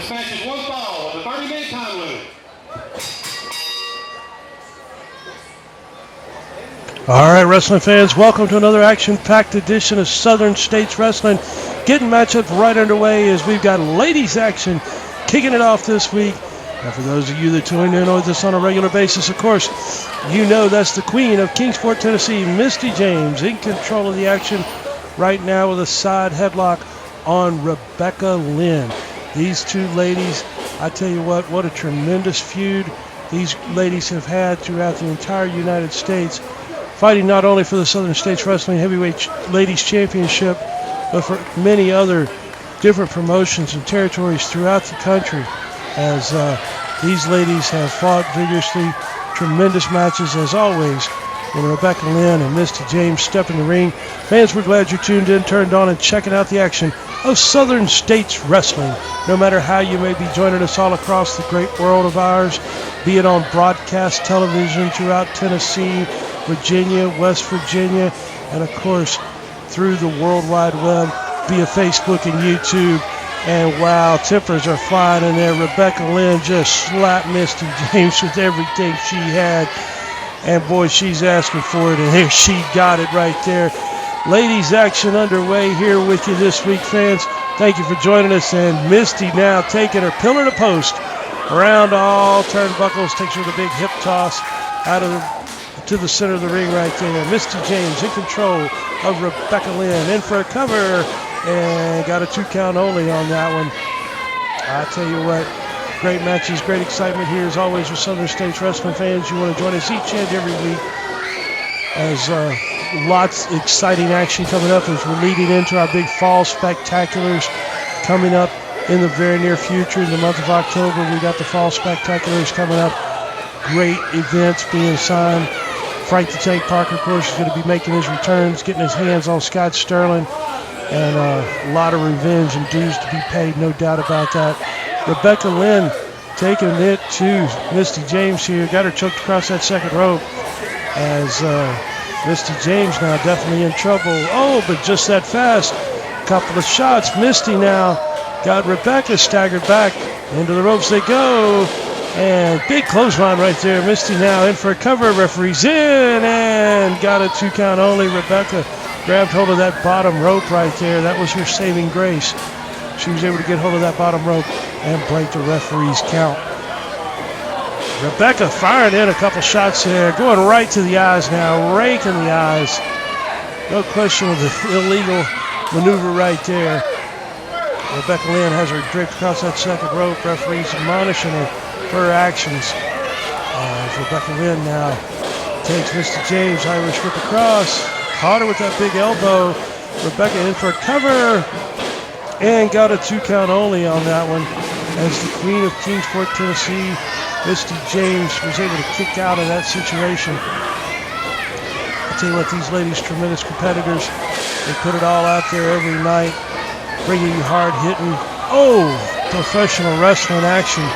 This match is one fall with a 30-minute time limit. All right, wrestling fans, welcome to another action-packed edition of Southern States Wrestling. Getting matchups right underway as we've got ladies action kicking it off this week. And for those of you that tune in with us on a regular basis, of course, you know that's the queen of Kingsport, Tennessee, Misty James, in control of the action right now with a side headlock on Rebecca Lynn. These two ladies, I tell you what a tremendous feud these ladies have had throughout the entire United States, fighting not only for the Southern States Wrestling Heavyweight Ladies Championship, but for many other different promotions and territories throughout the country, as these ladies have fought vigorously. Tremendous matches as always when Rebecca Lynn and Misty James step in the ring. Fans, we're glad you're tuned in, turned on, and checking out the action of Southern States Wrestling. No matter how you may be joining us all across the great world of ours, be it on broadcast television throughout Tennessee, Virginia, West Virginia, and of course through the World Wide Web via Facebook and YouTube. And wow, tempers are flying in there. Rebecca Lynn just slapped Misty James with everything she had. And boy, she's asking for it, and there she got it right there. Ladies action underway here with you this week, fans. Thank you for joining us. And Misty now taking her pillar to post around all turnbuckles, takes her with a big hip toss out of to the center of the ring right there. Misty James in control of Rebecca Lynn, in for a cover, and got a 2 count only on that one. I tell you what, great matches, great excitement here as always with Southern States Wrestling fans. You want to join us each and every week as lots of exciting action coming up as we're leading into our big fall spectaculars coming up in the very near future. In the month of October, we got the fall spectaculars coming up. Great events being signed. Frank the Tank Parker, of course, is going to be making his returns, getting his hands on Scott Sterling, and a lot of revenge and dues to be paid, no doubt about that. Rebecca Lynn taking it to Misty James here, got her choked across that second rope as Misty James now definitely in trouble. Oh, but just that fast. Couple of shots. Misty now got Rebecca staggered back. Into the ropes they go. And big clothesline right there. Misty now in for a cover. Referee's in and got a 2 count only. Rebecca grabbed hold of that bottom rope right there. That was her saving grace. She was able to get hold of that bottom rope and break the referee's count. Rebecca firing in a couple shots there. Going right to the eyes now. Raking the eyes. No question of the illegal maneuver right there. Rebecca Lynn has her draped across that second rope. Referee's admonishing her for her actions. As Rebecca Lynn now takes Misty James, Irish whip across. Caught her with that big elbow. Rebecca in for a cover and got a 2 count only on that one as the queen of Kingsport, Tennessee, Misty James, was able to kick out of that situation. I tell you what, these ladies, tremendous competitors. They put it all out there every night, bringing you hard-hitting, professional wrestling action.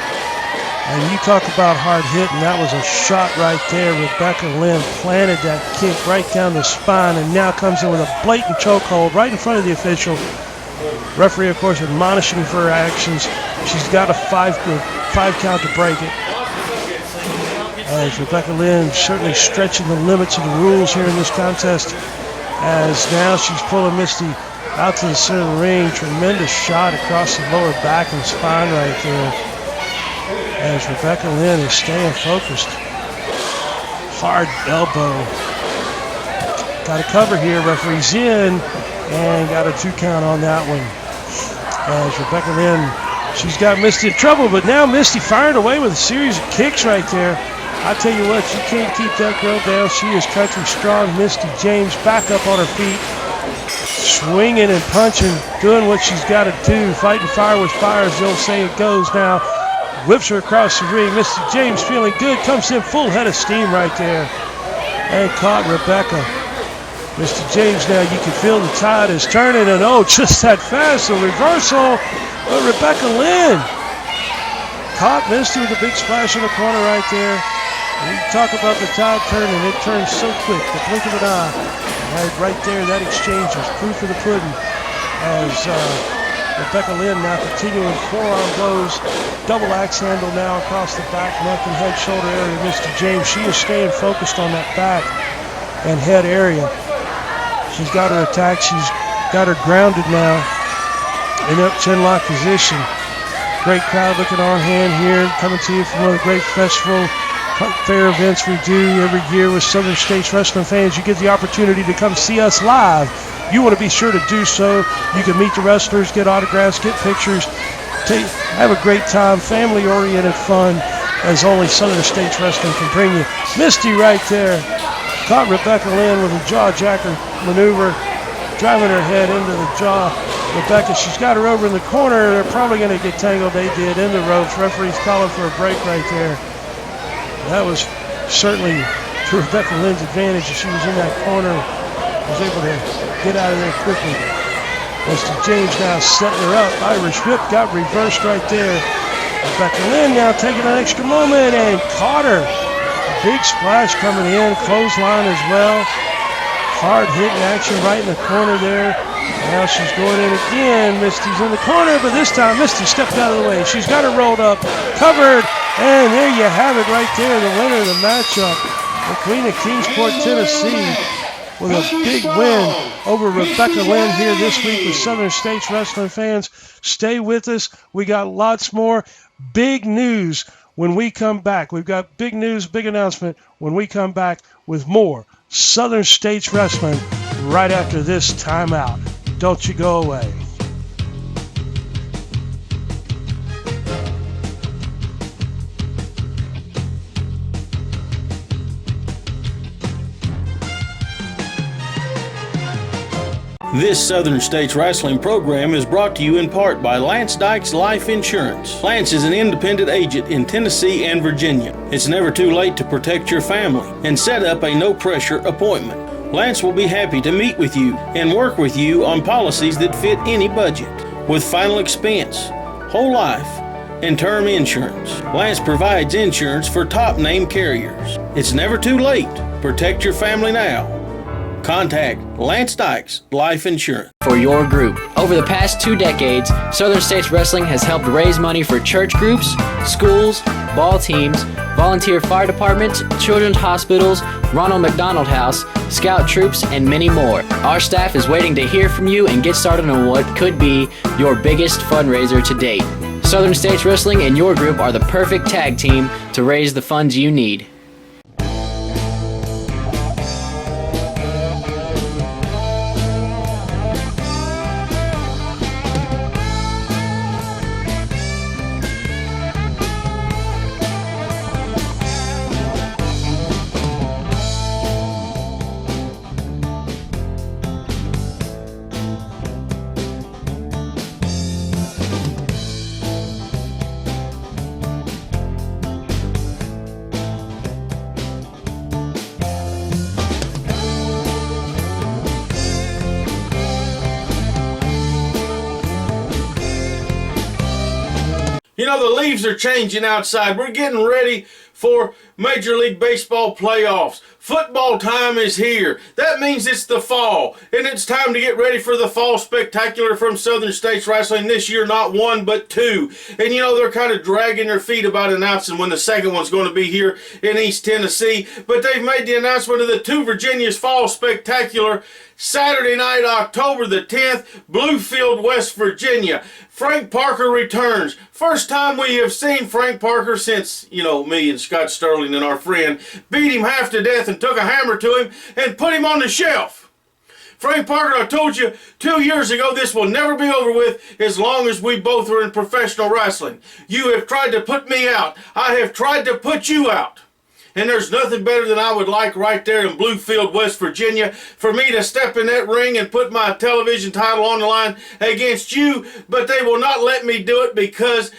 And you talk about hard-hitting, that was a shot right there. Rebecca Lynn planted that kick right down the spine and now comes in with a blatant chokehold right in front of the official. Referee, of course, admonishing for her actions. She's got a 5 count to break it. As Rebecca Lynn certainly stretching the limits of the rules here in this contest, as now she's pulling Misty out to the center of the ring. Tremendous shot across the lower back and spine right there. As Rebecca Lynn is staying focused. Hard elbow. Got a cover here. Referee's in and got a 2 count on that one. As Rebecca Lynn, she's got Misty in trouble, but now Misty fired away with a series of kicks right there. I tell you what, you can't keep that girl down. She is country strong. Misty James back up on her feet, swinging and punching, doing what she's got to do, fighting fire with fire, as the old saying goes now. Whips her across the ring. Misty James feeling good, comes in full head of steam right there, and caught Rebecca. Misty James now, you can feel the tide is turning, and just that fast, a reversal. But Rebecca Lynn caught Misty with a big splash in the corner right there. And you talk about the tide turning, it turns so quick, the blink of an eye. Right there, that exchange is proof of the pudding. As Rebecca Lynn now continuing forearm blows. Double axe handle now across the back, neck, and head, shoulder area. Mr. James, she is staying focused on that back and head area. She's got her attack. She's got her grounded now in up chin lock position. Great crowd looking on hand here, coming to you from one of the great festival fair events we do every year with Southern States Wrestling fans. You get the opportunity to come see us live. You want to be sure to do so. You can meet the wrestlers, get autographs, get pictures, have a great time, family-oriented fun, as only Southern States Wrestling can bring you. Misty right there caught Rebecca Lynn with a jaw jacker maneuver, driving her head into the jaw. Rebecca, she's got her over in the corner. They're probably going to get tangled. They did in the ropes. Referee's calling for a break right there. That was certainly to Rebecca Lynn's advantage. She was in that corner, was able to get out of there quickly. Mr. James now setting her up. Irish whip got reversed right there. Rebecca Lynn now taking an extra moment and caught her. Big splash coming in, clothesline as well. Hard hitting action right in the corner there. Now she's going in again. Misty's in the corner, but this time Misty stepped out of the way. She's got her rolled up, covered, and there you have it right there, the winner of the matchup. The Queen of Kingsport, Tennessee, with a big win over Rebecca Lynn here this week with Southern States Wrestling fans. Stay with us. We got lots more big news when we come back. We've got big news, big announcement when we come back with more Southern States Wrestling right after this timeout. Don't you go away. This Southern States Wrestling program is brought to you in part by Lance Dykes Life Insurance. Lance is an independent agent in Tennessee and Virginia. It's never too late to protect your family and set up a no-pressure appointment. Lance will be happy to meet with you and work with you on policies that fit any budget. With final expense, whole life, and term insurance, Lance provides insurance for top-name carriers. It's never too late. Protect your family now. Contact Lance Dykes Life Insurance. For your group. Over the past 2 decades, Southern States Wrestling has helped raise money for church groups, schools, ball teams, volunteer fire departments, children's hospitals, Ronald McDonald House, scout troops, and many more. Our staff is waiting to hear from you and get started on what could be your biggest fundraiser to date. Southern States Wrestling and your group are the perfect tag team to raise the funds you need. You know, the leaves are changing outside. We're getting ready for Major League Baseball playoffs. Football time is here. That means it's the fall, and it's time to get ready for the Fall Spectacular from Southern States Wrestling. This year, not 1, but 2. And you know, they're kind of dragging their feet about announcing when the second one's going to be here in East Tennessee. But they've made the announcement of the 2 Virginia's Fall Spectacular Saturday night, October the 10th, Bluefield, West Virginia. Frank Parker returns. First time we have seen Frank Parker since, you know, me and Scott Sterling and our friend beat him half to death and took a hammer to him and put him on the shelf. Frank Parker, I told you 2 years ago, this will never be over with as long as we both are in professional wrestling. You have tried to put me out. I have tried to put you out. And there's nothing better than I would like right there in Bluefield, West Virginia, for me to step in that ring and put my television title on the line against you. But they will not let me do it because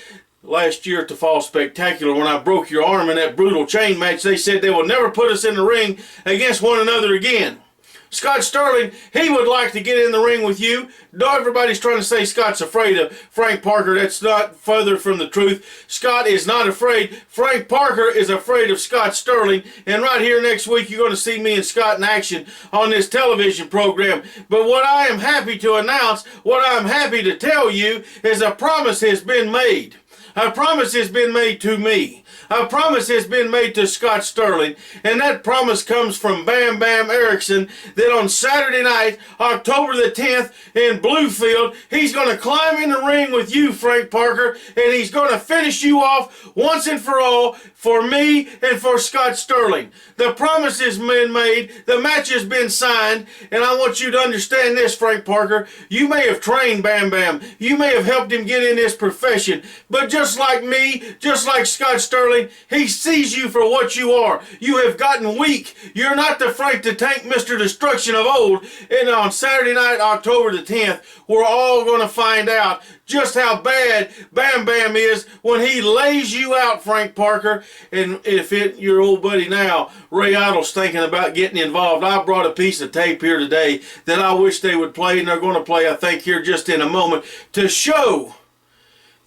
last year at the Fall Spectacular, when I broke your arm in that brutal chain match, they said they will never put us in the ring against one another again. Scott Sterling, he would like to get in the ring with you. No, everybody's trying to say Scott's afraid of Frank Parker. That's not further from the truth. Scott is not afraid. Frank Parker is afraid of Scott Sterling. And right here next week, you're going to see me and Scott in action on this television program. But what I am happy to announce, what I'm happy to tell you, is a promise has been made. A promise has been made to me. A promise has been made to Scott Sterling, and that promise comes from Bam Bam Erickson that on Saturday night, October the 10th in Bluefield, he's going to climb in the ring with you, Frank Parker, and he's going to finish you off once and for all for me and for Scott Sterling. The promise has been made, the match has been signed, and I want you to understand this, Frank Parker. You may have trained Bam Bam, you may have helped him get in this profession, but just like me, just like Scott Sterling, he sees you for what you are. You have gotten weak. You're not the Frank the Tank Mr. Destruction of old. And on Saturday night, October the 10th, we're all going to find out just how bad Bam Bam is when he lays you out, Frank Parker. And if your old buddy now, Ray Idle's thinking about getting involved, I brought a piece of tape here today that I wish they would play, and they're going to play, I think, here just in a moment to show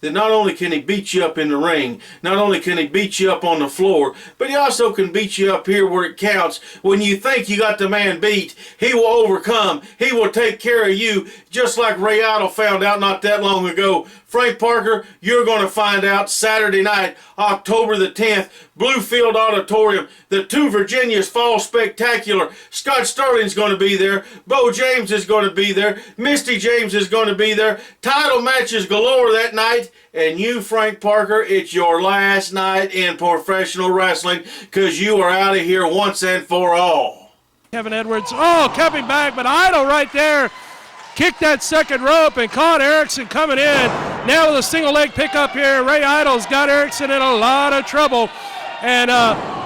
that not only can he beat you up in the ring, not only can he beat you up on the floor, but he also can beat you up here where it counts. When you think you got the man beat, he will overcome. He will take care of you, just like Ray Idle found out not that long ago. Frank Parker, you're going to find out Saturday night, October the 10th, Bluefield Auditorium. The Two Virginias Fall Spectacular. Scott Sterling's going to be there. Bo James is going to be there. Misty James is going to be there. Title matches galore that night. And you, Frank Parker, it's your last night in professional wrestling because you are out of here once and for all. Kevin Edwards, coming back, but Idle right there kicked that second rope and caught Erickson coming in. Now with a single leg pickup here, Ray Idle's got Erickson in a lot of trouble. And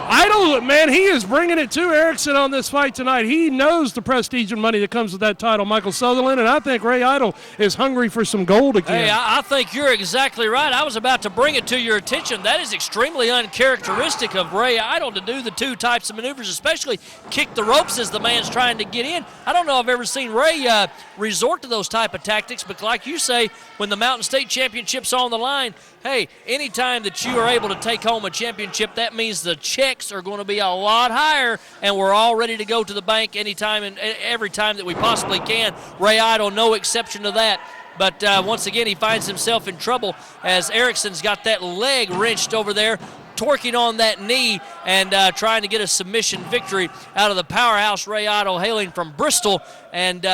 Idle, man, he is bringing it to Erickson on this fight tonight. He knows the prestige and money that comes with that title, Michael Sutherland, and I think Ray Idle is hungry for some gold again. Hey, I think you're exactly right. I was about to bring it to your attention. That is extremely uncharacteristic of Ray Idle to do the two types of maneuvers, especially kick the ropes as the man's trying to get in. I don't know if I've ever seen Ray resort to those type of tactics, but like you say, when the Mountain State Championship's on the line, hey, anytime that you are able to take home a championship, that means the checks are going to be a lot higher, and we're all ready to go to the bank anytime and every time that we possibly can. Ray Idle, no exception to that. But once again, he finds himself in trouble as Erickson's got that leg wrenched over there, torquing on that knee and trying to get a submission victory out of the powerhouse Ray Idle, hailing from Bristol. And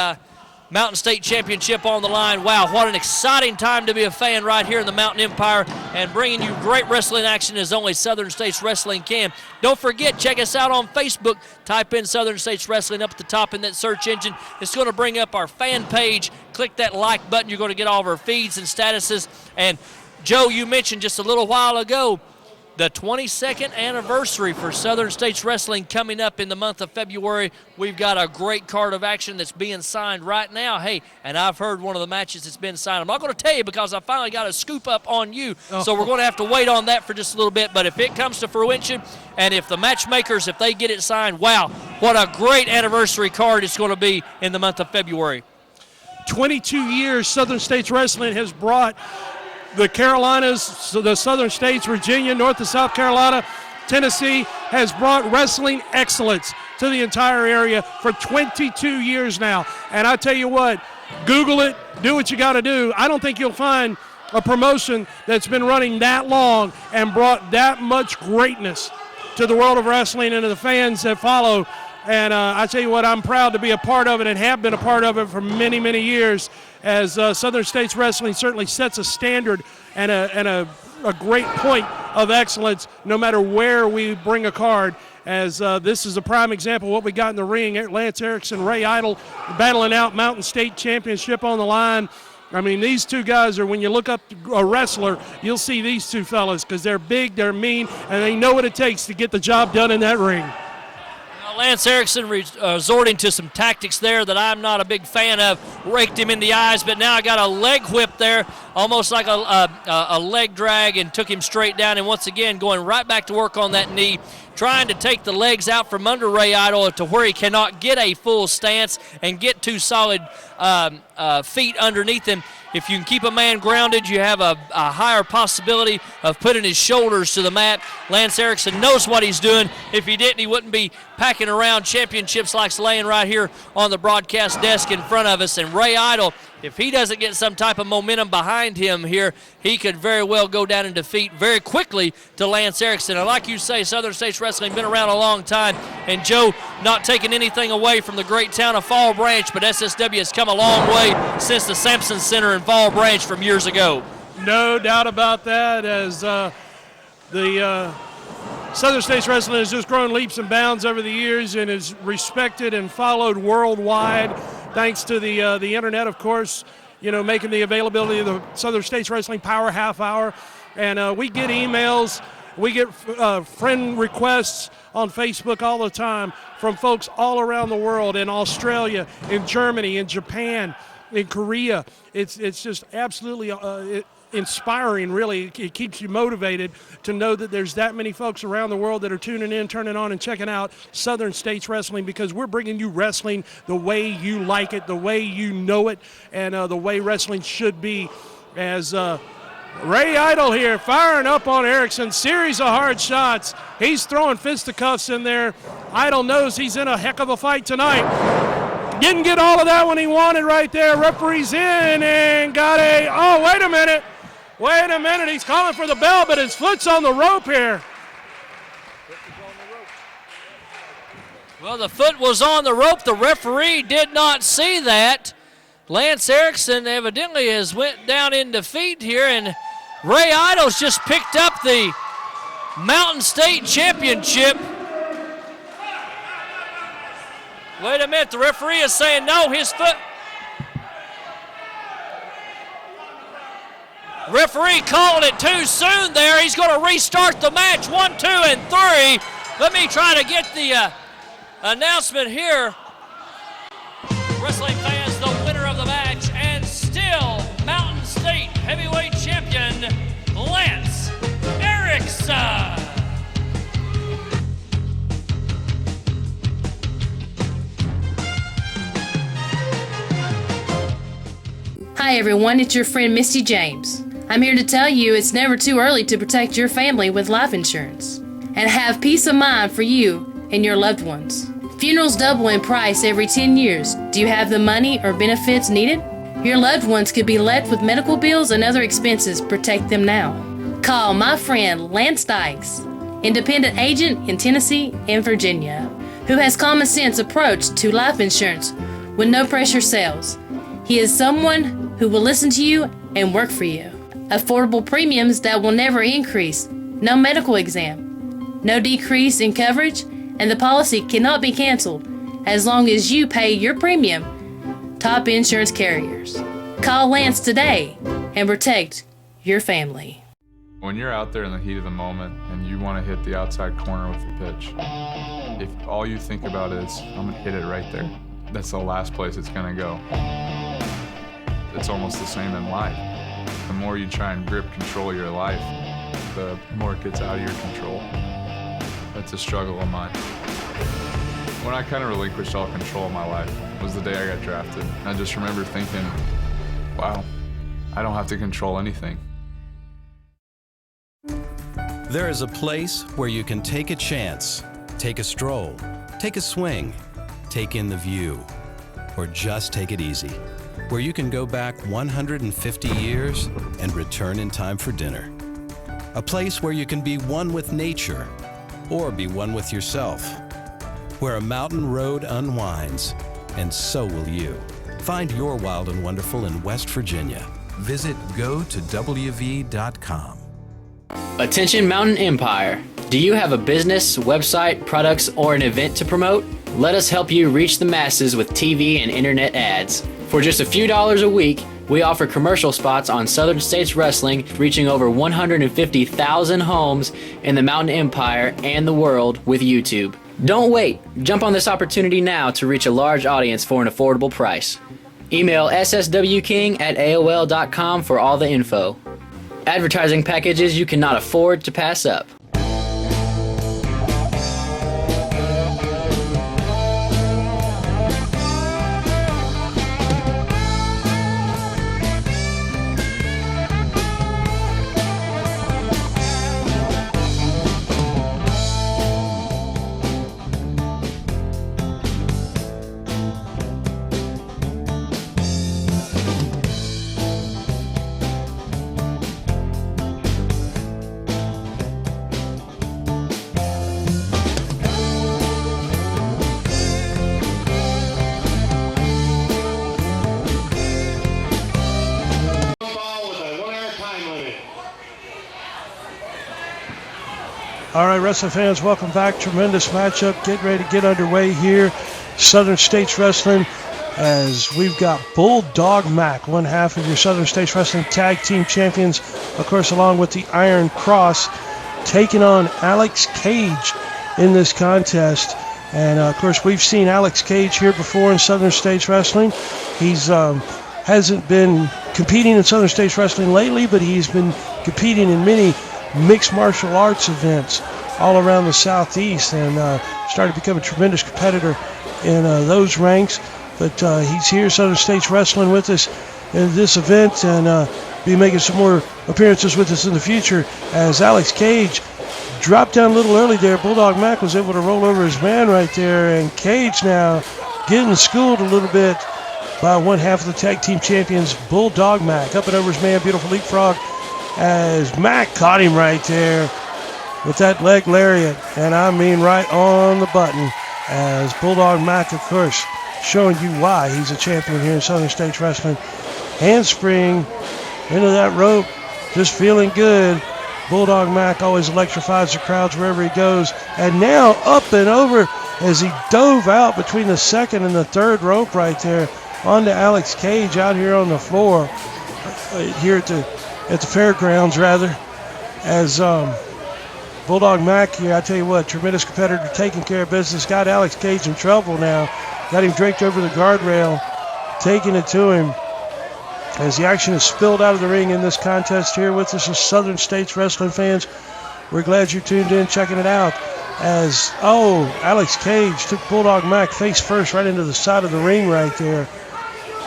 Mountain State Championship on the line. Wow, what an exciting time to be a fan right here in the Mountain Empire and bringing you great wrestling action as only Southern States Wrestling can. Don't forget, check us out on Facebook. Type in Southern States Wrestling up at the top in that search engine. It's going to bring up our fan page. Click that like button. You're going to get all of our feeds and statuses. And Joe, you mentioned just a little while ago the 22nd anniversary for Southern States Wrestling coming up in the month of February. We've got a great card of action that's being signed right now. Hey, and I've heard one of the matches that's been signed. I'm not going to tell you because I finally got a scoop up on you, so we're going to have to wait on that for just a little bit. But if it comes to fruition and if the matchmakers, if they get it signed, wow, what a great anniversary card it's going to be in the month of February. 22 years Southern States Wrestling has brought the Carolinas, the Southern States, Virginia, North and South Carolina, Tennessee, has brought wrestling excellence to the entire area for 22 years now. And I tell you what, Google it, do what you got to do. I don't think you'll find a promotion that's been running that long and brought that much greatness to the world of wrestling and to the fans that follow. And I tell you what, I'm proud to be a part of it and have been a part of it for many, many years, as Southern States Wrestling certainly sets a standard and a great point of excellence no matter where we bring a card, as this is a prime example of what we got in the ring. Lance Erickson, Ray Idle battling out Mountain State Championship on the line. I mean, these two guys are, when you look up a wrestler, you'll see these two fellas because they're big, they're mean, and they know what it takes to get the job done in that ring. Lance Erickson resorting to some tactics there that I'm not a big fan of. Raked him in the eyes, but now I got a leg whip there almost like a leg drag, and took him straight down. And once again, going right back to work on that knee, trying to take the legs out from under Ray Idle to where he cannot get a full stance and get two solid feet underneath him. If you can keep a man grounded, you have a higher possibility of putting his shoulders to the mat. Lance Erickson knows what he's doing. If he didn't, he wouldn't be packing around championships like laying right here on the broadcast desk in front of us. And Ray Idle, if he doesn't get some type of momentum behind him here, he could very well go down in defeat very quickly to Lance Erickson. And like you say, Southern States Wrestling been around a long time. And Joe, not taking anything away from the great town of Fall Branch, but SSW has come a long way since the Sampson Center in Fall Branch from years ago. No doubt about that, as the Southern States Wrestling has just grown leaps and bounds over the years and is respected and followed worldwide, thanks to the internet, of course, making the availability of the Southern States Wrestling Power Half Hour. And we get emails, we get friend requests on Facebook all the time from folks all around the world, in Australia, in Germany, in Japan, in Korea. It's just absolutely inspiring, really. It keeps you motivated to know that there's that many folks around the world that are tuning in, turning on, and checking out Southern States Wrestling, because we're bringing you wrestling the way you like it, the way you know it, and the way wrestling should be. As Ray Idle here firing up on Erickson, series of hard shots. He's throwing fisticuffs in there. Idle knows he's in a heck of a fight tonight. Didn't get all of that when he wanted right there. Referee's in and got oh, wait a minute. Wait a minute, he's calling for the bell, but his foot's on the rope here. Well, the foot was on the rope. The referee did not see that. Lance Erickson evidently has went down in defeat here, and Ray Idle's just picked up the Mountain State Championship. Wait a minute, the referee is saying no, his foot. Referee calling it too soon there. He's going to restart the match. 1, 2, and 3. Let me try to get the announcement here. Wrestling fans, the winner of the match, and still Mountain State Heavyweight Champion, Lance Erickson. Hi everyone, it's your friend Misty James. I'm here to tell you it's never too early to protect your family with life insurance and have peace of mind for you and your loved ones. Funerals double in price every 10 years. Do you have the money or benefits needed? Your loved ones could be left with medical bills and other expenses. Protect them now. Call my friend Lance Dykes, independent agent in Tennessee and Virginia, who has common sense approach to life insurance with no pressure sales. He is someone who will listen to you and work for you. Affordable premiums that will never increase. No medical exam. No decrease in coverage, and the policy cannot be canceled as long as you pay your premium. Top insurance carriers. Call Lance today and protect your family. When you're out there in the heat of the moment and you want to hit the outside corner with the pitch, if all you think about is, I'm going to hit it right there, that's the last place it's going to go. It's almost the same in life. The more you try and grip control your life, the more it gets out of your control. That's a struggle of mine. When I kind of relinquished all control of my life was the day I got drafted. I just remember thinking, wow, I don't have to control anything. There is a place where you can take a chance, take a stroll, take a swing, take in the view, or just take it easy. Where you can go back 150 years and return in time for dinner. A place where you can be one with nature or be one with yourself. Where a mountain road unwinds, and so will you. Find your wild and wonderful in West Virginia. Visit gotowv.com. Attention Mountain Empire. Do you have a business, website, products, or an event to promote? Let us help you reach the masses with TV and internet ads. For just a few dollars a week, we offer commercial spots on Southern States Wrestling, reaching over 150,000 homes in the Mountain Empire and the world with YouTube. Don't wait. Jump on this opportunity now to reach a large audience for an affordable price. Email sswking@aol.com for all the info. Advertising packages you cannot afford to pass up. Ball with a 1 hour time limit. All right, wrestling fans, welcome back. Tremendous matchup. Get ready to get underway here. Southern States Wrestling, as we've got Bulldog Mac, one half of your Southern States Wrestling Tag Team Champions, of course, along with the Iron Cross, taking on Alex Cage in this contest. And, of course, we've seen Alex Cage here before in Southern States Wrestling. He's hasn't been competing in Southern States Wrestling lately, but he's been competing in many mixed martial arts events all around the Southeast, and started to become a tremendous competitor in those ranks. But he's here, Southern States Wrestling, with us in this event, and be making some more appearances with us in the future. As Alex Cage dropped down a little early there, Bulldog Mac was able to roll over his man right there, and Cage now getting schooled a little bit by one half of the tag team champions, Bulldog Mac. Up and over his man, beautiful leapfrog, as Mac caught him right there with that leg lariat, and I mean right on the button, as Bulldog Mac, of course, showing you why he's a champion here in Southern States Wrestling. Handspring into that rope, just feeling good. Bulldog Mac always electrifies the crowds wherever he goes, and now up and over as he dove out between the second and the third rope right there onto Alex Cage out here on the floor, here at the fairgrounds rather, as Bulldog Mac here, I tell you what, tremendous competitor, taking care of business, got Alex Cage in trouble now, got him draped over the guardrail, taking it to him, as the action is spilled out of the ring in this contest here with us as Southern States Wrestling fans. We're glad you're tuned in, checking it out, as, Alex Cage took Bulldog Mac face first right into the side of the ring right there.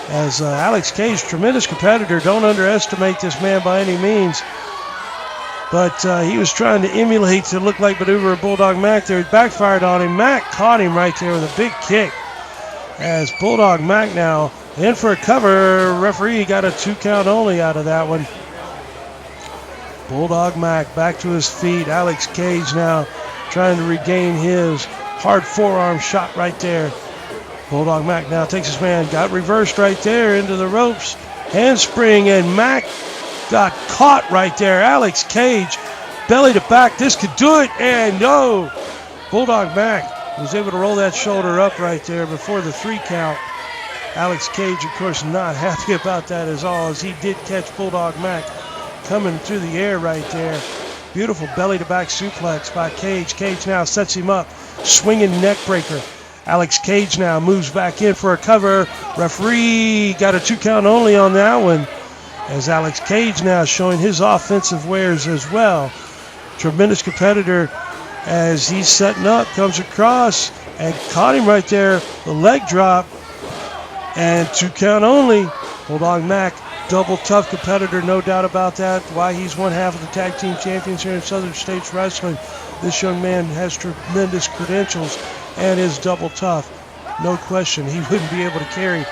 As Alex Cage, tremendous competitor, don't underestimate this man by any means. But he was trying to emulate to look like maneuver of Bulldog Mac there. It backfired on him. Mac caught him right there with a big kick. As Bulldog Mac now in for a cover. Referee got a 2 count only out of that one. Bulldog Mac back to his feet. Alex Cage now trying to regain his hard forearm shot right there. Bulldog Mac now takes his man, got reversed right there into the ropes. Handspring, and Mac got caught right there. Alex Cage, belly to back. This could do it, and no. Bulldog Mac was able to roll that shoulder up right there before the 3 count. Alex Cage, of course, not happy about that at all, as he did catch Bulldog Mac coming through the air right there. Beautiful belly to back suplex by Cage. Cage now sets him up, swinging neck breaker. Alex Cage now moves back in for a cover. Referee got a 2 count only on that one, as Alex Cage now showing his offensive wares as well. Tremendous competitor as he's setting up, comes across and caught him right there. The leg drop, and 2 count only. Bulldog Mac, double tough competitor, no doubt about that. Why he's one half of the tag team champions here in Southern States Wrestling. This young man has tremendous credentials and is double tough. No question, he wouldn't be able to carry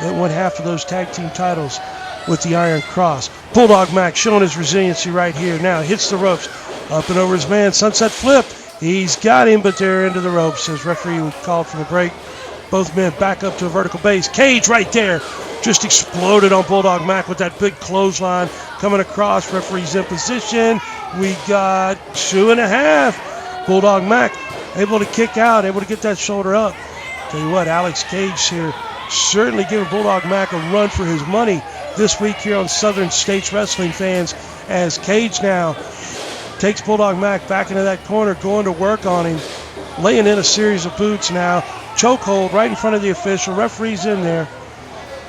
that one half of those tag team titles with the Iron Cross. Bulldog Mac showing his resiliency right here. Now hits the ropes, up and over his man, sunset flip. He's got him, but they're into the ropes as referee called for the break. Both men back up to a vertical base. Cage right there just exploded on Bulldog Mac with that big clothesline coming across. Referee's in position. We got 2.5. Bulldog Mac able to kick out, able to get that shoulder up. Tell you what, Alex Cage here certainly giving Bulldog Mac a run for his money this week here on Southern States Wrestling fans, as Cage now takes Bulldog Mac back into that corner, going to work on him, laying in a series of boots now. Chokehold right in front of the official. Referee's in there.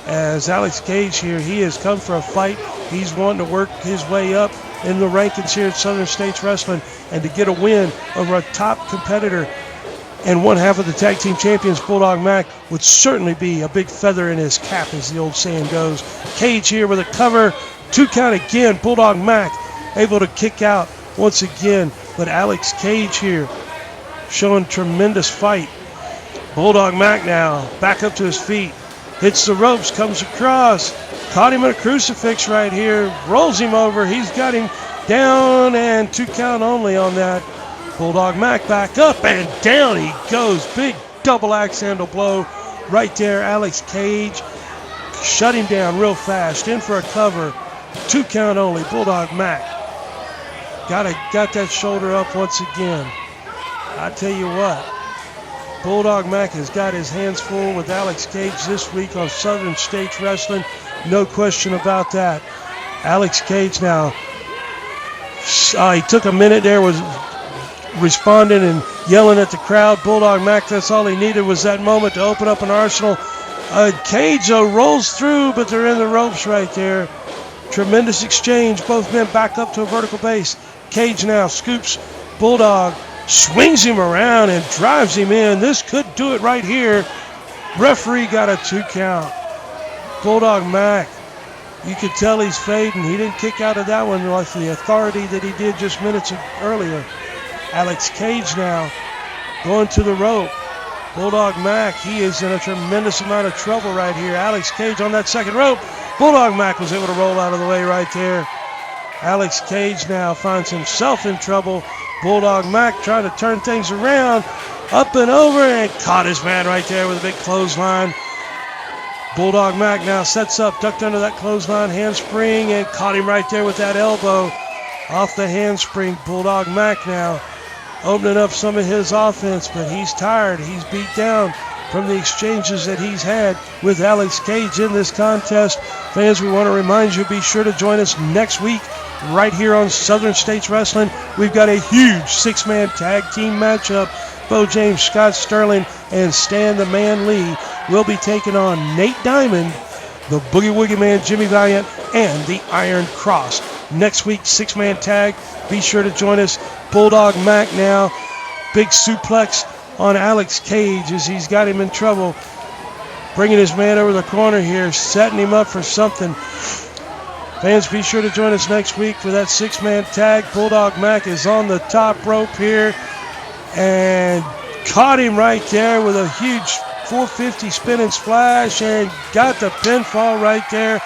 as Alex Cage here, he has come for a fight. He's wanting to work his way up in the rankings here at Southern States Wrestling, and to get a win over a top competitor and one half of the tag team champions, Bulldog Mac, would certainly be a big feather in his cap, as the old saying goes. Cage here with a cover, 2 count again. Bulldog Mac able to kick out once again, but Alex Cage here showing tremendous fight. Bulldog Mac now back up to his feet, hits the ropes, comes across, caught him in a crucifix right here, rolls him over. He's got him down, and 2 count only on that. Bulldog Mac back up, and down he goes. Big double axe handle blow right there. Alex Cage shut him down real fast, in for a cover. 2 count only. Bulldog Mac got that shoulder up once again. I tell you what, Bulldog Mac has got his hands full with Alex Cage this week on Southern States Wrestling. No question about that. Alex Cage now, he took a minute there, was responding and yelling at the crowd. Bulldog Mac, that's all he needed was that moment to open up an arsenal. Cage rolls through, but they're in the ropes right there. Tremendous exchange. Both men back up to a vertical base. Cage now scoops Bulldog, swings him around and drives him in. This could do it right here. Referee got a 2 count. Bulldog Mac, you could tell he's fading. He didn't kick out of that one with the authority that he did just minutes earlier. Alex Cage now going to the rope. Bulldog Mac, he is in a tremendous amount of trouble right here. Alex Cage on that second rope. Bulldog Mac was able to roll out of the way right there. Alex Cage now finds himself in trouble. Bulldog Mac trying to turn things around, up and over, and caught his man right there with a big clothesline. Bulldog Mac now sets up, ducked under that clothesline, handspring, and caught him right there with that elbow off the handspring. Bulldog Mac now opening up some of his offense, but he's tired. He's beat down from the exchanges that he's had with Alex Cage in this contest. Fans, we want to remind you, be sure to join us next week right here on Southern States Wrestling. We've got a huge 6-man tag team matchup. Bo James, Scott Sterling, and Stan the Man Lee will be taking on Nate Diamond, the Boogie Woogie Man Jimmy Valiant, and the Iron Cross. Next week, 6-man tag. Be sure to join us. Bulldog Mac now, big suplex on Alex Cage as he's got him in trouble. Bringing his man over the corner here, setting him up for something. Fans, be sure to join us next week for that 6-man tag. Bulldog Mac is on the top rope here and caught him right there with a huge 450 spinning splash and got the pinfall right there.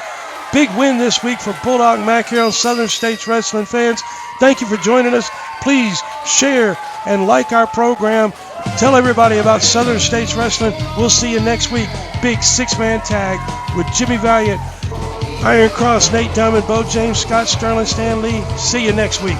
Big win this week for Bulldog Mac here on Southern States Wrestling. Fans, thank you for joining us. Please share and like our program. Tell everybody about Southern States Wrestling. We'll see you next week. Big 6-man tag with Jimmy Valiant, Iron Cross, Nate Diamond, Bo James, Scott Sterling, Stan Lee. See you next week.